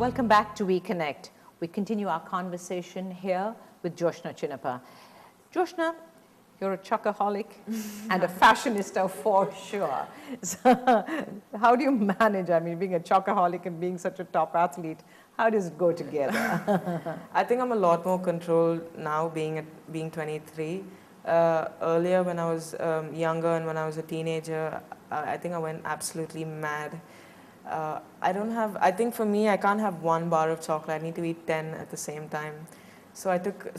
Welcome back to We Connect. We continue our conversation here with Joshna Chinappa. Joshna, you're a chocoholic and a fashionista for sure. So how do you manage, being a chocoholic and being such a top athlete, how does it go together? I think I'm a lot more controlled now being 23. Earlier when I was younger and when I was a teenager, I think I went absolutely mad. I think for me, I can't have one bar of chocolate. I need to eat 10 at the same time. So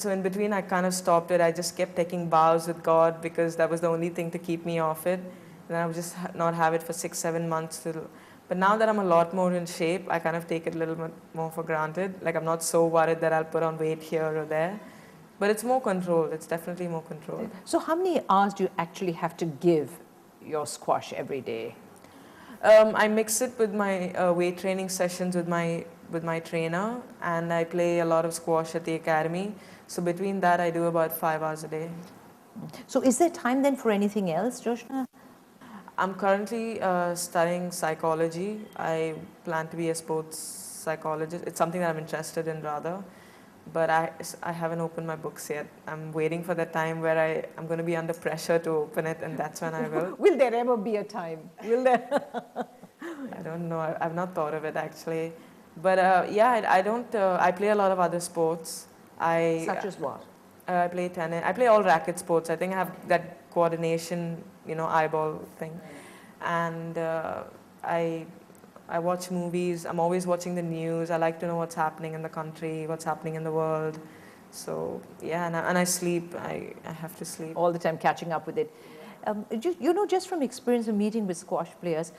in between, I kind of stopped it. I just kept taking vows with God because that was the only thing to keep me off it. And I would just not have it for 6-7 months. But now that I'm a lot more in shape, I kind of take it a little bit more for granted. Like, I'm not so worried that I'll put on weight here or there. But it's more controlled. It's definitely more controlled. So how many hours do you actually have to give your squash every day? I mix it with my weight training sessions with my trainer, and I play a lot of squash at the academy. So between that, I do about 5 hours a day. So is there time then for anything else, Joshna? I'm currently studying psychology. I plan to be a sports psychologist. It's something that I'm interested in rather. But I haven't opened my books yet. I'm waiting for the time where I'm going to be under pressure to open it, and that's when I will. Will there ever be a time? Will there? I don't know. I've not thought of it actually. But yeah, I don't. I play a lot of other sports. Such as what? I play tennis. I play all racket sports. I think I have that coordination, eyeball thing. And I watch movies. I'm always watching the news. I like to know what's happening in the country, what's happening in the world. So yeah, and I sleep. I have to sleep. All the time catching up with it. Just from experience of meeting with squash players,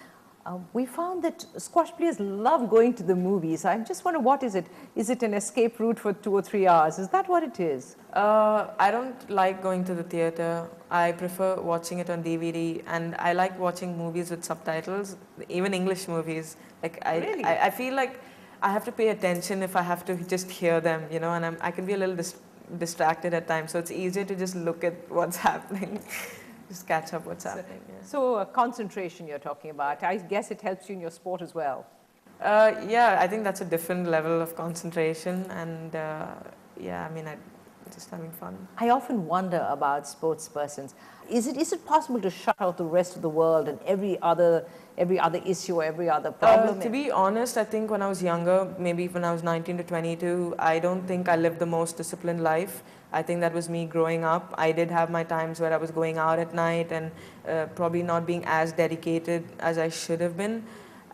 we found that squash players love going to the movies. I just wonder, what is it? Is it an escape route for 2 or 3 hours? Is that what it is? I don't like going to the theater. I prefer watching it on DVD, and I like watching movies with subtitles, even English movies. Really? I feel like I have to pay attention if I have to just hear them, and I can be a little distracted at times. So it's easier to just look at what's happening. Just catch up what's happening. Yeah. So concentration you're talking about. I guess it helps you in your sport as well. Yeah, I think that's a different level of concentration, and I'm just having fun. I often wonder about sports persons. Is it possible to shut out the rest of the world and every other issue, every other problem? To be honest, I think when I was younger, maybe when I was 19 to 22, I don't think I lived the most disciplined life. I think that was me growing up. I did have my times where I was going out at night and probably not being as dedicated as I should have been.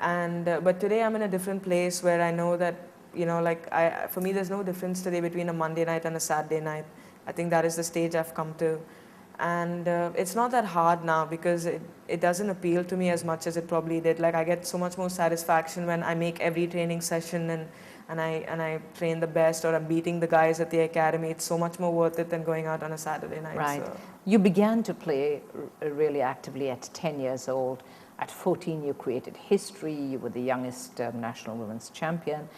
But today I'm in a different place where I know that, for me, there's no difference today between a Monday night and a Saturday night. I think that is the stage I've come to. And it's not that hard now because it doesn't appeal to me as much as it probably did. Like, I get so much more satisfaction when I make every training session and I train the best, or I'm beating the guys at the academy. It's so much more worth it than going out on a Saturday night. Right. So. You began to play really actively at 10 years old. At 14, you created history. You were the youngest national women's champion.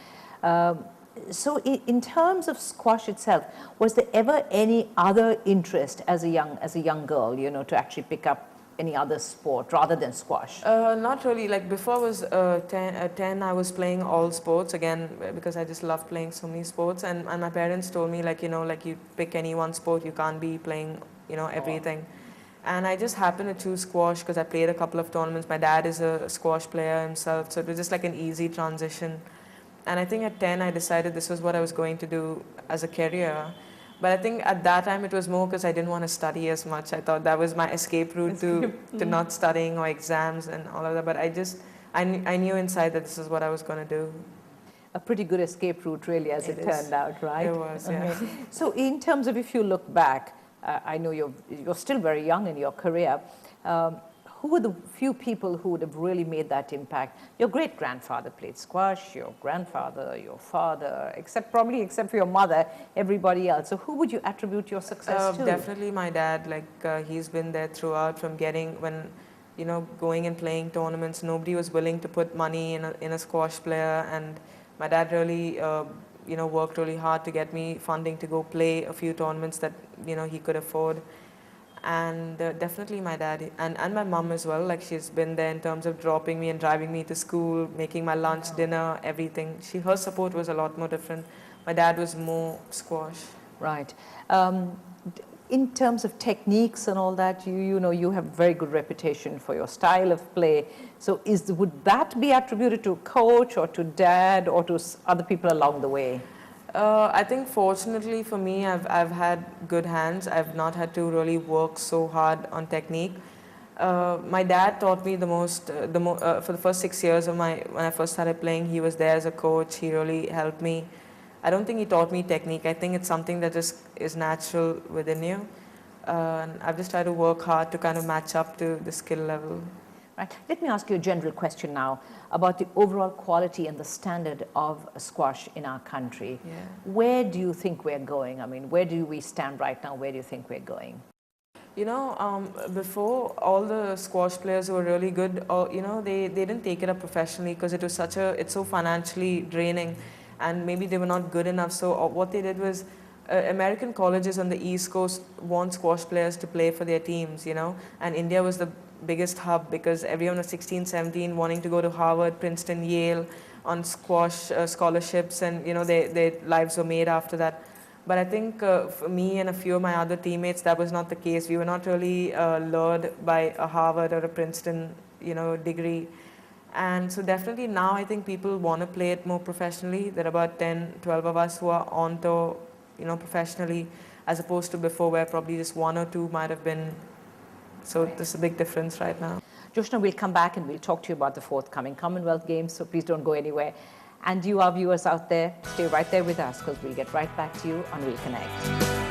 So in terms of squash itself, was there ever any other interest as a young girl, to actually pick up any other sport rather than squash? Not really. Like, before I was 10, I was playing all sports again because I just love playing so many sports. And my parents told me, you pick any one sport, you can't be playing, everything. And I just happened to choose squash because I played a couple of tournaments. My dad is a squash player himself, so it was just like an easy transition. And I think at 10, I decided this was what I was going to do as a career. But I think at that time, it was more because I didn't want to study as much. I thought that was my escape route to not studying or exams and all of that. But I knew inside that this is what I was going to do. A pretty good escape route, really, as it turned out, right? It was, yeah. Okay. So in terms of, if you look back, I know you're still very young in your career. Who were the few people who would have really made that impact? Your great-grandfather played squash, your grandfather, your father, except for your mother, everybody else. So who would you attribute your success to? Definitely my dad. He's been there throughout, from going and playing tournaments. Nobody was willing to put money in a squash player, and my dad really worked really hard to get me funding to go play a few tournaments that he could afford. and definitely my dad and my mom as well. Like, she's been there in terms of dropping me and driving me to school, making my lunch, dinner, everything. Her support was a lot more different. My dad was more squash. Right. In terms of techniques and all that, you know, you have very good reputation for your style of play. So would that be attributed to coach or to dad or to other people along the way? I think fortunately for me, I've had good hands. I've not had to really work so hard on technique. My dad taught me the most, for the first 6 years of when I first started playing. He was there as a coach. He really helped me. I don't think he taught me technique. I think it's something that just is natural within you. And I've just tried to work hard to kind of match up to the skill level. Right. Let me ask you a general question now about the overall quality and the standard of squash in our country. Yeah. Where do you think we're going? I mean, where do we stand right now? Where do you think we're going? You know, before, all the squash players who were really good, you know, they didn't take it up professionally because it's so financially draining, and maybe they were not good enough. So what they did was, American colleges on the East Coast want squash players to play for their teams, you know, and India was the biggest hub because everyone was 16, 17 wanting to go to Harvard, Princeton, Yale on squash scholarships, and, you know, their lives were made after that. But I think for me and a few of my other teammates, that was not the case. We were not really lured by a Harvard or a Princeton, you know, degree. And so definitely now I think people want to play it more professionally. There are about 10, 12 of us who are on tour, you know, professionally, as opposed to before where probably just one or two might have been. So there's a big difference right now. Joshna, we'll come back and we'll talk to you about the forthcoming Commonwealth Games, so please don't go anywhere. And you, our viewers out there, stay right there with us because we'll get right back to you on We'll Connect.